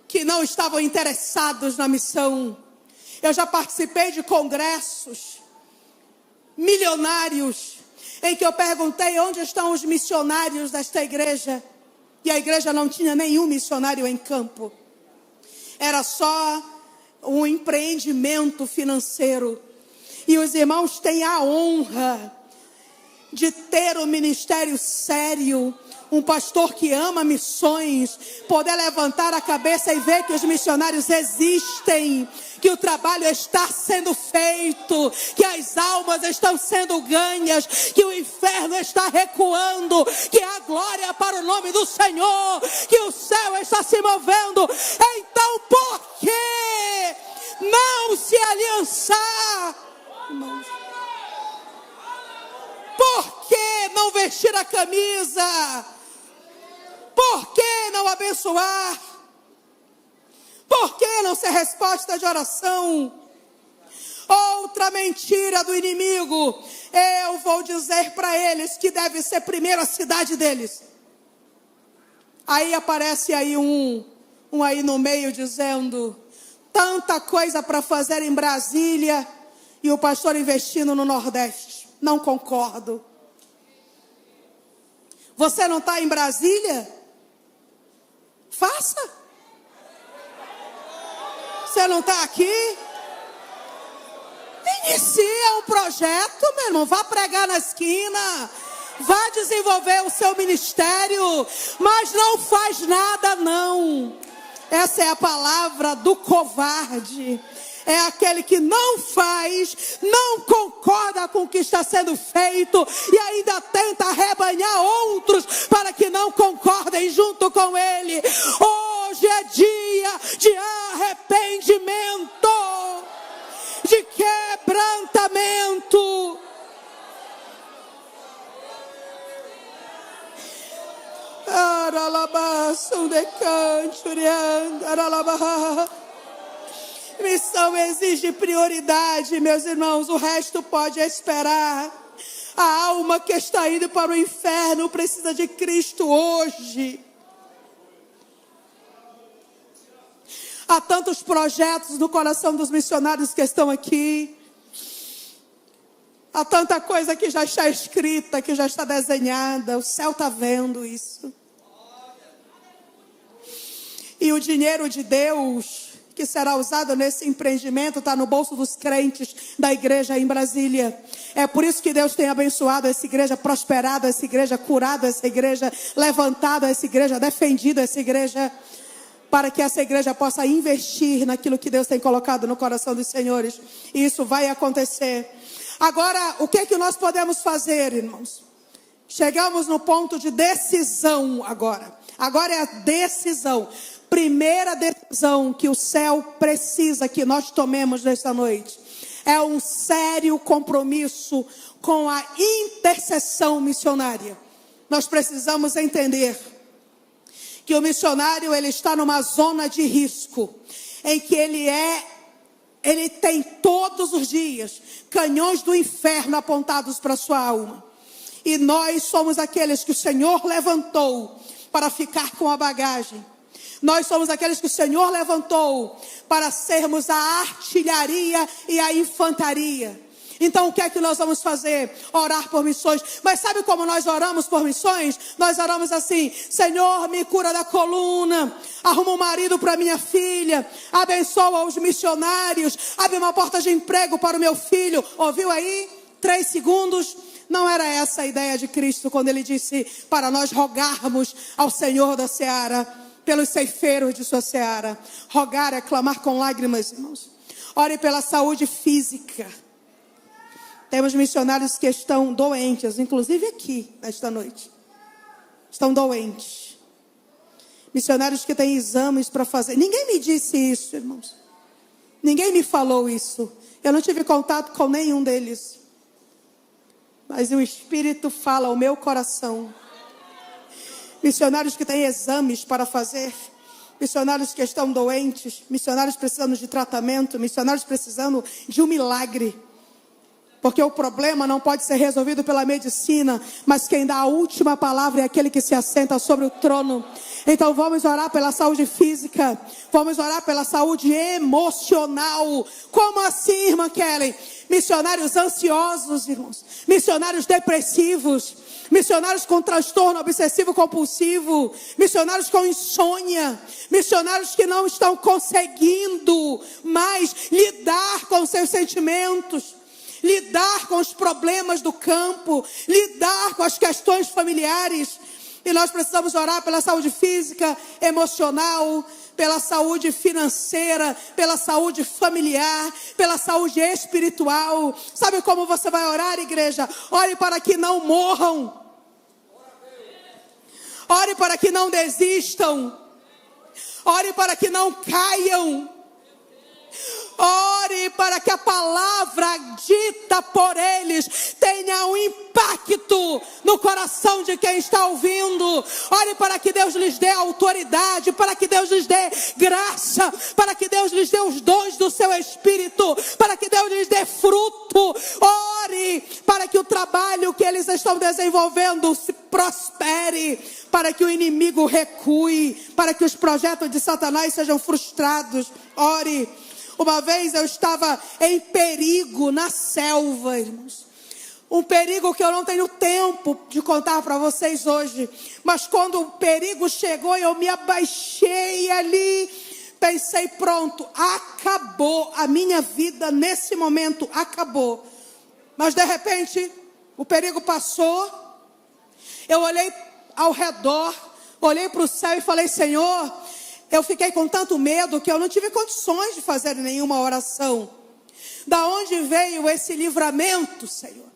que não estavam interessados na missão. Eu já participei de congressos milionários em que eu perguntei onde estão os missionários desta igreja. E a igreja não tinha nenhum missionário em campo. Era só um empreendimento financeiro. E os irmãos têm a honra de ter um ministério sério, um pastor que ama missões, poder levantar a cabeça e ver que os missionários existem, que o trabalho está sendo feito, que as almas estão sendo ganhas, que o inferno está recuando, que há glória para o nome do Senhor, que o céu está se movendo. Então, por que não se aliançar, irmãos? Por que não vestir a camisa? Por que não abençoar? Por que não ser resposta de oração? Outra mentira do inimigo. Eu vou dizer para eles que deve ser primeiro a cidade deles. Aí aparece aí um aí no meio dizendo: tanta coisa para fazer em Brasília e o pastor investindo no Nordeste. Não concordo. Você não está em Brasília? Faça. Você não está aqui? Inicia um projeto, meu irmão. Vá pregar na esquina. Vá desenvolver o seu ministério. Mas não faz nada, não. Essa é a palavra do covarde. É aquele que não faz, não concorda com o que está sendo feito e ainda tenta arrebanhar outros para que não concordem junto com ele. Hoje é dia de arrependimento, de quebrantamento. Missão exige prioridade, meus irmãos. O resto pode esperar. A alma que está indo para o inferno precisa de Cristo hoje. Há tantos projetos no coração dos missionários que estão aqui. Há tanta coisa que já está escrita, que já está desenhada. O céu está vendo isso. E o dinheiro de Deus que será usado nesse empreendimento está no bolso dos crentes da igreja em Brasília. É por isso que Deus tem abençoado essa igreja, prosperado essa igreja, curado essa igreja, levantado essa igreja, defendido essa igreja, para que essa igreja possa investir naquilo que Deus tem colocado no coração dos senhores. E isso vai acontecer. Agora, o que é que nós podemos fazer, irmãos? Chegamos no ponto de decisão agora. Agora é a decisão. Primeira decisão que o céu precisa que nós tomemos nesta noite é um sério compromisso com a intercessão missionária. Nós precisamos entender que o missionário ele está numa zona de risco, em que ele tem todos os dias canhões do inferno apontados para a sua alma. E nós somos aqueles que o Senhor levantou para ficar com a bagagem. Nós somos aqueles que o Senhor levantou para sermos a artilharia e a infantaria. Então o que é que nós vamos fazer? Orar por missões. Mas sabe como nós oramos por missões? Nós oramos assim: Senhor, me cura da coluna, arruma um marido para minha filha, abençoa os missionários, abre uma porta de emprego para o meu filho. Ouviu aí? 3 segundos. Não era essa a ideia de Cristo quando ele disse para nós rogarmos ao Senhor da seara, pelos ceifeiros de sua seara. Rogar é clamar com lágrimas, irmãos. Ore pela saúde física. Temos missionários que estão doentes, inclusive aqui, nesta noite. Estão doentes. Missionários que têm exames para fazer. Ninguém me disse isso, irmãos. Ninguém me falou isso. Eu não tive contato com nenhum deles. Mas o Espírito fala ao meu coração. Missionários que têm exames para fazer. Missionários que estão doentes. Missionários precisando de tratamento. Missionários precisando de um milagre. Porque o problema não pode ser resolvido pela medicina, mas quem dá a última palavra é aquele que se assenta sobre o trono. Então vamos orar pela saúde física, vamos orar pela saúde emocional. Como assim, irmã Kellen? Missionários ansiosos, irmãos, missionários depressivos, missionários com transtorno obsessivo compulsivo, missionários com insônia, missionários que não estão conseguindo mais lidar com seus sentimentos, lidar com os problemas do campo, lidar com as questões familiares. E nós precisamos orar pela saúde física, emocional, pela saúde financeira, pela saúde familiar, pela saúde espiritual. Sabe como você vai orar, igreja? Ore para que não morram. Ore para que não desistam. Ore para que não caiam. Ore para que a palavra dita por eles tenha um impacto no coração de quem está ouvindo. Ore para que Deus lhes dê autoridade, para que Deus lhes dê graça, para que Deus lhes dê os dons do seu espírito, para que Deus lhes dê fruto. Ore para que o trabalho que eles estão desenvolvendo se prospere, para que o inimigo recue, para que os projetos de Satanás sejam frustrados. Ore. Uma vez eu estava em perigo na selva, irmãos. Um perigo que eu não tenho tempo de contar para vocês hoje. Mas quando o perigo chegou, eu me abaixei ali. Pensei, pronto, acabou. A minha vida nesse momento acabou. Mas de repente, o perigo passou. Eu olhei ao redor, olhei para o céu e falei, Senhor... Eu fiquei com tanto medo que eu não tive condições de fazer nenhuma oração. Da onde veio esse livramento, Senhor?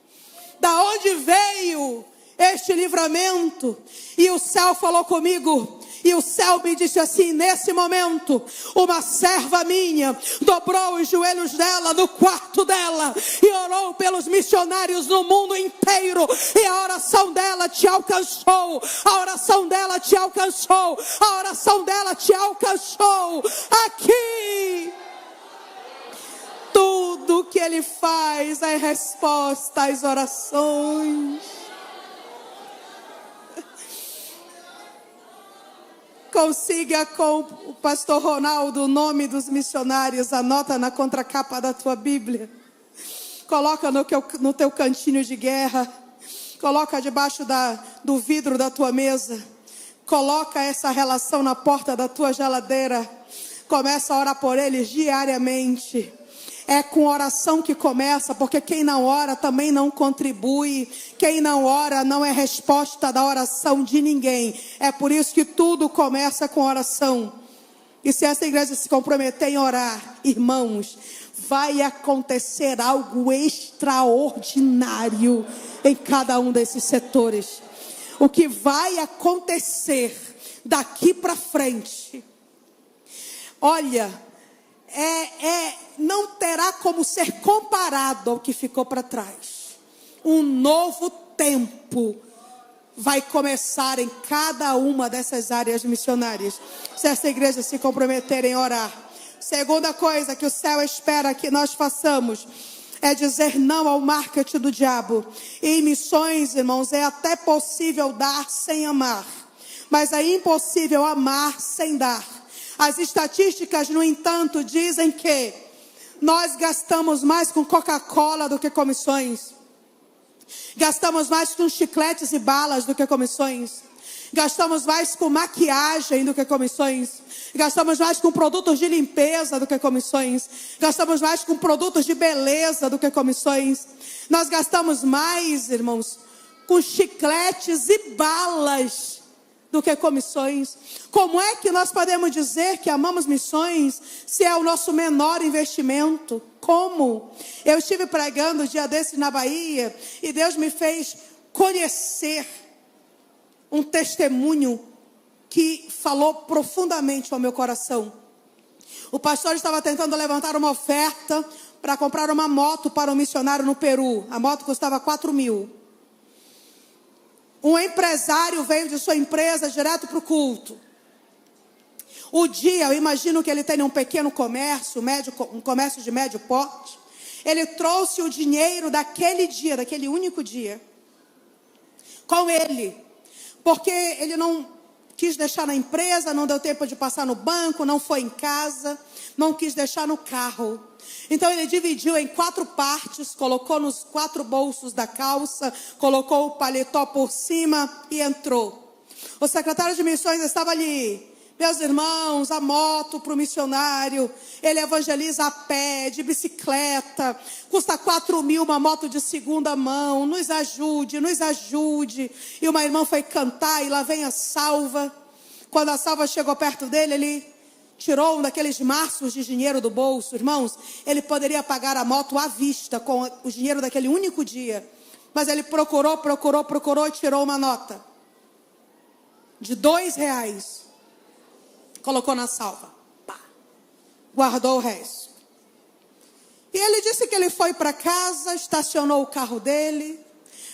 Da onde veio este livramento? E o céu falou comigo. E o céu me disse assim, nesse momento, uma serva minha dobrou os joelhos dela no quarto dela e orou pelos missionários no mundo inteiro. E a oração dela te alcançou. A oração dela te alcançou. A oração dela te alcançou. Aqui. Tudo que ele faz é resposta às orações. Consiga com o pastor Ronaldo o nome dos missionários, anota na contracapa da tua Bíblia, coloca no teu cantinho de guerra, coloca debaixo do vidro da tua mesa, coloca essa relação na porta da tua geladeira, começa a orar por eles diariamente. É com oração que começa, porque quem não ora também não contribui. Quem não ora não é resposta da oração de ninguém. É por isso que tudo começa com oração. E se essa igreja se comprometer em orar, irmãos, vai acontecer algo extraordinário em cada um desses setores. O que vai acontecer daqui para frente, olha... não terá como ser comparado ao que ficou para trás. Um novo tempo vai começar em cada uma dessas áreas missionárias, se essa igreja se comprometer em orar. Segunda coisa que o céu espera que nós façamos é dizer não ao marketing do diabo. E em missões, irmãos, é até possível dar sem amar, mas é impossível amar sem dar. As estatísticas, no entanto, dizem que nós gastamos mais com Coca-Cola do que com missões. Gastamos mais com chicletes e balas do que com missões. Gastamos mais com maquiagem do que com missões. Gastamos mais com produtos de limpeza do que com missões. Gastamos mais com produtos de beleza do que com missões. Nós gastamos mais, irmãos, com chicletes e balas do que com missões. Como é que nós podemos dizer que amamos missões se é o nosso menor investimento? Como? Eu estive pregando um dia desses na Bahia e Deus me fez conhecer um testemunho que falou profundamente ao meu coração. O pastor estava tentando levantar uma oferta para comprar uma moto para um missionário no Peru. A moto custava 4.000. Um empresário veio de sua empresa direto para o culto. O dia, eu imagino que ele tenha um pequeno comércio, um comércio de médio porte. Ele trouxe o dinheiro daquele dia, daquele único dia, com ele. Porque ele não quis deixar na empresa, não deu tempo de passar no banco, não foi em casa, não quis deixar no carro. Então ele dividiu em 4 partes, colocou nos 4 bolsos da calça, colocou o paletó por cima e entrou. O secretário de missões estava ali Meus irmãos, a moto para o missionário, ele evangeliza a pé, de bicicleta, custa 4.000 uma moto de segunda mão, nos ajude, nos ajude. E uma irmã foi cantar e lá vem a salva. Quando a salva chegou perto dele, ele tirou um daqueles maços de dinheiro do bolso. Irmãos, ele poderia pagar a moto à vista com o dinheiro daquele único dia. Mas ele procurou e tirou uma nota de R$2. Colocou na salva. Pá. Guardou o resto. E ele disse que ele foi para casa, estacionou o carro dele,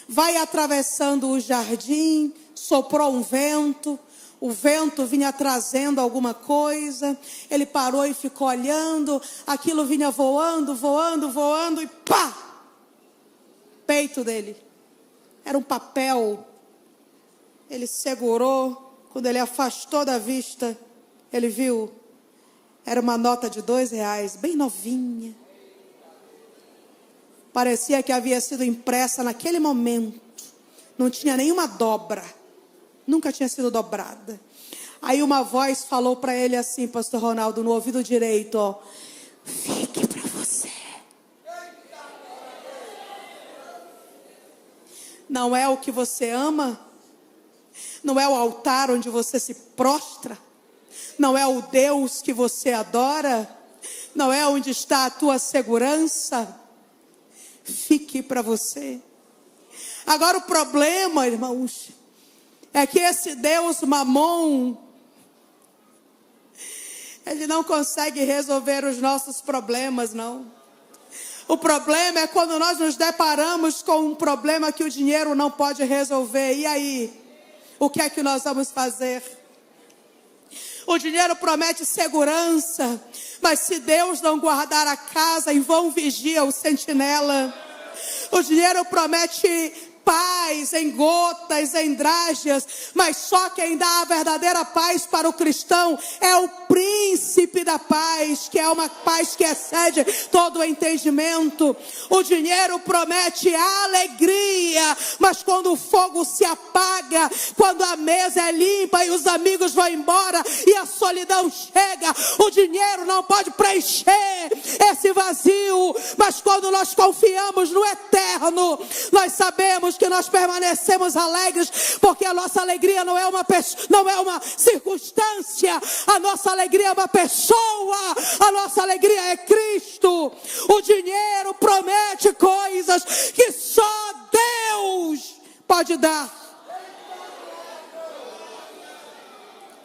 vai atravessando o jardim, soprou um vento, o vento vinha trazendo alguma coisa, ele parou e ficou olhando, aquilo vinha voando e pá! Peito dele. Era um papel. Ele segurou, quando ele afastou da vista, ele viu, era uma nota de R$2, bem novinha. Parecia que havia sido impressa naquele momento. Não tinha nenhuma dobra. Nunca tinha sido dobrada. Aí uma voz falou para ele assim, pastor Ronaldo, no ouvido direito, ó. Fique para você. Não é o que você ama? Não é o altar onde você se prostra? Não é o Deus que você adora? Não é onde está a tua segurança? Fique para você. Agora o problema, irmãos, é que esse Deus Mamon, ele não consegue resolver os nossos problemas, não. O problema é quando nós nos deparamos com um problema que o dinheiro não pode resolver. E aí? O que é que nós vamos fazer? O dinheiro promete segurança, mas se Deus não guardar a casa, em vão vigia o sentinela. O dinheiro promete paz em gotas, em drágeas, mas só quem dá a verdadeira paz para o cristão é o príncipe da paz, que é uma paz que excede todo o entendimento. O dinheiro promete alegria, mas quando o fogo se apaga, quando a mesa é limpa e os amigos vão embora e a solidão chega, o dinheiro não pode preencher esse vazio. Mas quando nós confiamos no eterno, nós sabemos que nós permanecemos alegres, porque a nossa alegria não é uma circunstância, a nossa alegria é uma pessoa, a nossa alegria é Cristo. O dinheiro promete coisas que só Deus pode dar.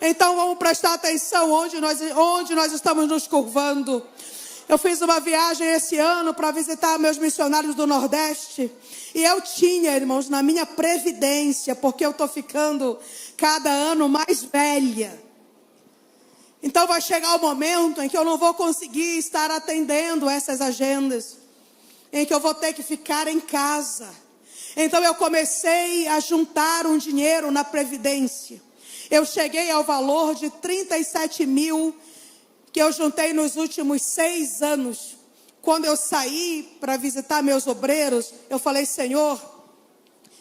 Então vamos prestar atenção onde nós estamos nos curvando. Eu fiz uma viagem esse ano para visitar meus missionários do Nordeste. E eu tinha, irmãos, na minha previdência, porque eu estou ficando cada ano mais velha. Então vai chegar o momento em que eu não vou conseguir estar atendendo essas agendas. Em que eu vou ter que ficar em casa. Então eu comecei a juntar um dinheiro na previdência. Eu cheguei ao valor de 37 mil que eu juntei nos últimos 6 anos. Quando eu saí para visitar meus obreiros, eu falei: Senhor,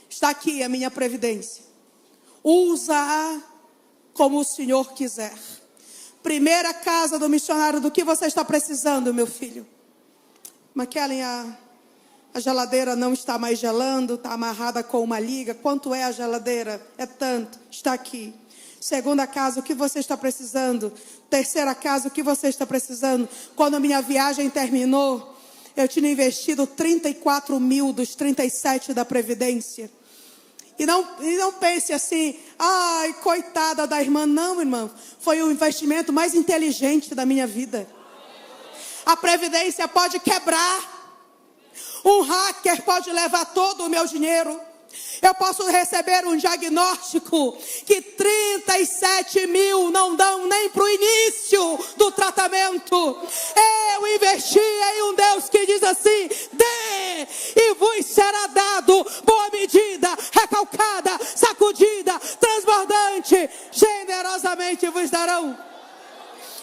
está aqui a minha previdência. Usa-a como o Senhor quiser. Primeira casa do missionário, do que você está precisando, meu filho? McKellen, a geladeira não está mais gelando, está amarrada com uma liga. Quanto é a geladeira? É tanto, está aqui. Segunda casa, o que você está precisando? Terceira casa, o que você está precisando? Quando a minha viagem terminou, eu tinha investido 34 mil dos 37 da Previdência. E não pense assim, ai, coitada da irmã. Não, irmão, foi o investimento mais inteligente da minha vida. A Previdência pode quebrar. Um hacker pode levar todo o meu dinheiro. Eu posso receber um diagnóstico que 37 mil não dão nem para o início do tratamento. Eu investi em um Deus que diz assim: dê e vos será dado, boa medida, recalcada, sacudida, transbordante, generosamente vos darão.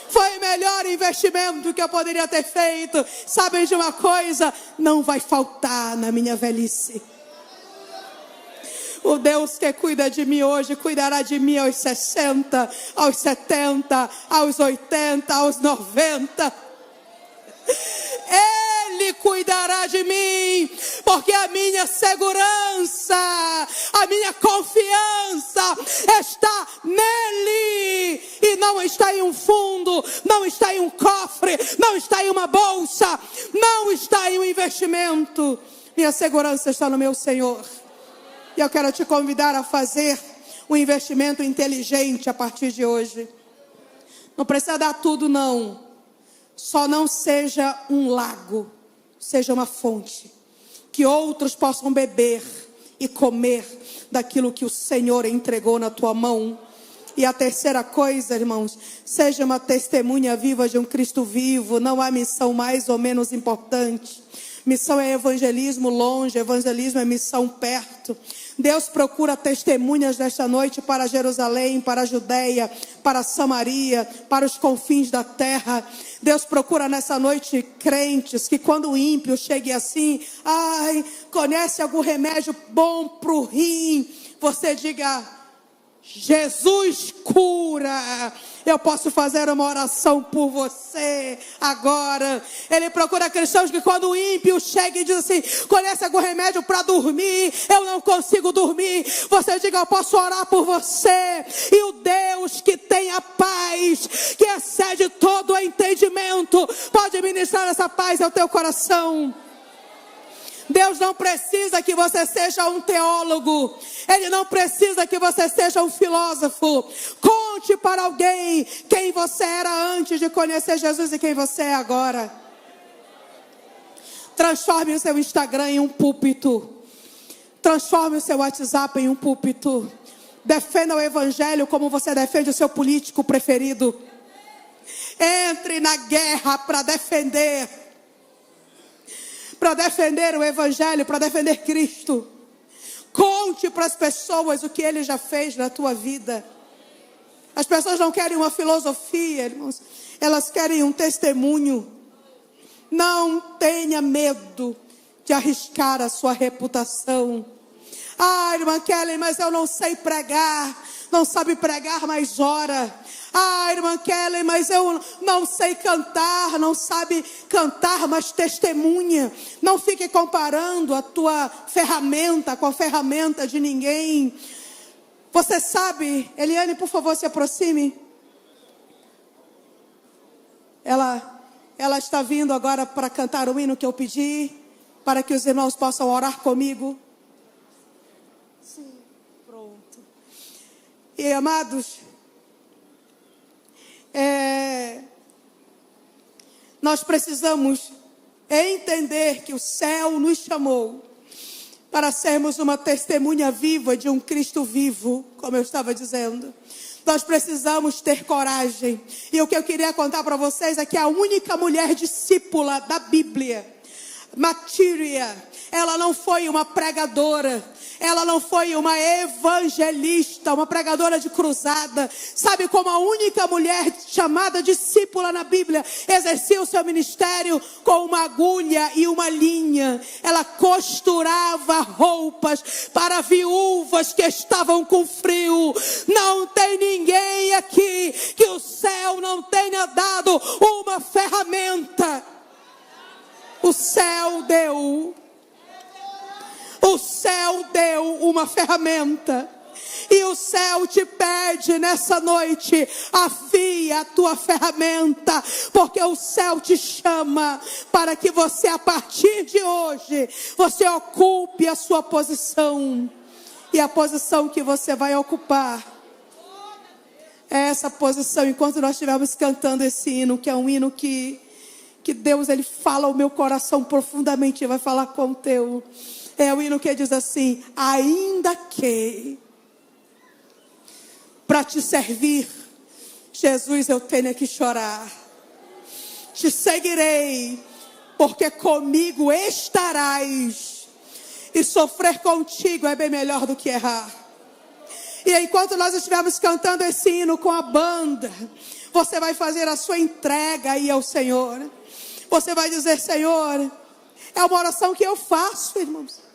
Foi o melhor investimento que eu poderia ter feito. Sabem de uma coisa? Não vai faltar na minha velhice. O Deus que cuida de mim hoje, cuidará de mim aos 60, aos 70, aos 80, aos 90. Ele cuidará de mim, porque a minha segurança, a minha confiança está nele, e não está em um fundo, não está em um cofre, não está em uma bolsa, não está em um investimento. Minha segurança está no meu Senhor. E eu quero te convidar a fazer um investimento inteligente a partir de hoje. Não precisa dar tudo, não. Só não seja um lago, seja uma fonte, que outros possam beber e comer daquilo que o Senhor entregou na tua mão. E a terceira coisa, irmãos, seja uma testemunha viva de um Cristo vivo. Não há missão mais ou menos importante. Missão é evangelismo longe, evangelismo é missão perto. Deus procura testemunhas desta noite para Jerusalém, para a Judeia, para Samaria, para os confins da terra. Deus procura nessa noite crentes que quando o ímpio chegue assim, ai, conhece algum remédio bom para o rim, você diga: Jesus cura. Eu posso fazer uma oração por você agora. Ele procura cristãos que quando o ímpio chega e diz assim: conhece algum remédio para dormir? Eu não consigo dormir. Você diga: eu posso orar por você. E o Deus que tem a paz, que excede todo o entendimento, pode ministrar essa paz ao teu coração. Deus não precisa que você seja um teólogo. Ele não precisa que você seja um filósofo. Conte para alguém quem você era antes de conhecer Jesus e quem você é agora. Transforme o seu Instagram em um púlpito. Transforme o seu WhatsApp em um púlpito. Defenda o evangelho como você defende o seu político preferido. Entre na guerra para defender o evangelho, para defender Cristo. Conte para as pessoas o que Ele já fez na tua vida. As pessoas não querem uma filosofia, irmãos. Elas querem um testemunho. Não tenha medo de arriscar a sua reputação. Ah, irmã Kelly, mas eu não sei pregar. Não sabe pregar, mas ora. Ah, irmã Kelly, mas eu não sei cantar. Não sabe cantar, mas testemunha. Não fique comparando a tua ferramenta com a ferramenta de ninguém. Você sabe, Eliane, por favor, se aproxime. Ela está vindo agora para cantar o hino que eu pedi, para que os irmãos possam orar comigo. Sim, pronto. E amados, nós precisamos entender que o céu nos chamou para sermos uma testemunha viva de um Cristo vivo, como eu estava dizendo. Nós precisamos ter coragem. E o que eu queria contar para vocês é que a única mulher discípula da Bíblia, Matíria, ela não foi uma pregadora, ela não foi uma evangelista, uma pregadora de cruzada. Sabe como a única mulher chamada discípula na Bíblia exercia o seu ministério? Com uma agulha e uma linha. Ela costurava roupas para viúvas que estavam com frio. Não tem ninguém aqui que o céu não tenha dado uma ferramenta. O céu deu uma ferramenta. E o céu te pede nessa noite: afia a tua ferramenta, porque o céu te chama para que você, a partir de hoje, você ocupe a sua posição. E a posição que você vai ocupar é essa posição. Enquanto nós estivermos cantando esse hino, que é um hino que Deus, Ele fala ao meu coração profundamente, vai falar com o teu. É o hino que diz assim: ainda que para te servir, Jesus, eu tenho que chorar, te seguirei, porque comigo estarás, e sofrer contigo é bem melhor do que errar. E enquanto nós estivermos cantando esse hino com a banda, você vai fazer a sua entrega aí ao Senhor. Você vai dizer: Senhor, é uma oração que eu faço, irmãos.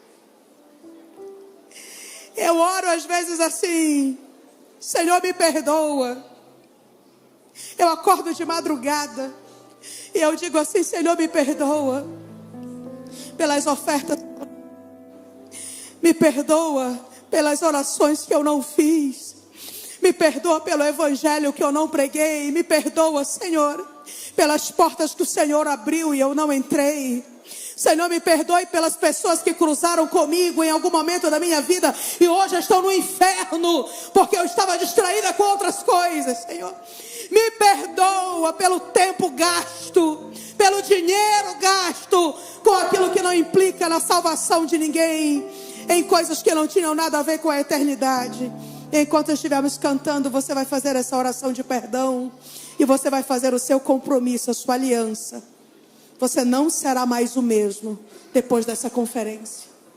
Eu oro às vezes assim: Senhor, me perdoa. Eu acordo de madrugada e eu digo assim: Senhor, me perdoa pelas ofertas, me perdoa pelas orações que eu não fiz, me perdoa pelo evangelho que eu não preguei, me perdoa, Senhor, pelas portas que o Senhor abriu e eu não entrei. Senhor, me perdoe pelas pessoas que cruzaram comigo em algum momento da minha vida e hoje estão no inferno porque eu estava distraída com outras coisas. Senhor, me perdoa pelo tempo gasto, pelo dinheiro gasto com aquilo que não implica na salvação de ninguém, em coisas que não tinham nada a ver com a eternidade. Enquanto estivermos cantando, você vai fazer essa oração de perdão e você vai fazer o seu compromisso, a sua aliança. Você não será mais o mesmo depois dessa conferência.